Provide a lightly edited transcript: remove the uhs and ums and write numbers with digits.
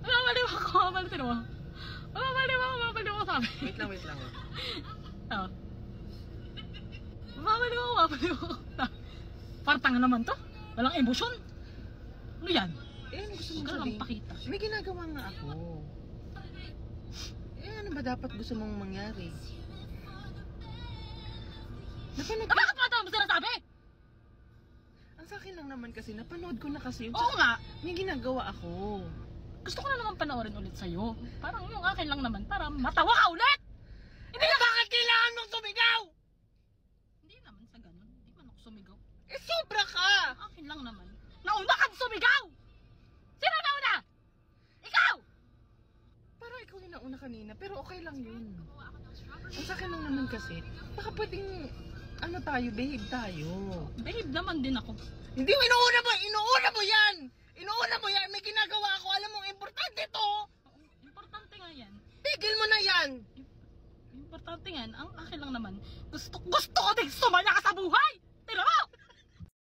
Mamaliw ako, mamaliw mo. Mamaliw ako sabi. Wait lang. Oo. Mamaliw ako. Partang naman to. Walang emosyon. Ano yan? Ano gusto mong Huwag sabihin? pakita. May ginagawa nga ako. Ano ba dapat gusto mong mangyari? Napanood ko. Bakit mo sinasabi? Ang sa akin lang naman kasi, napanood ko na kasi. Oo nga. May ginagawa ako. Gusto ko na naman panoorin ulit sa'yo. Parang yung akin lang naman, para matawa ka ulit! Hindi na bakit kailangan mong sumigaw? Hindi naman sa ganun. Hindi man ako sumigaw. Sobra ka! Akin lang naman. Nauna kang sumigaw! Sino nauna? Ikaw! Parang ikaw yung nauna kanina, pero okay lang yun. Ang sa akin lang naman kasi, baka pwedeng, behave tayo. Babe naman din ako. Hindi mo inuuna mo yan! Inuuna mo yan, may ginagawa ako, alam mo, importante to! Importante nga yan. Tigil mo na yan! Importante nga, ang akin lang naman, gusto ko din sumaya ka sa buhay!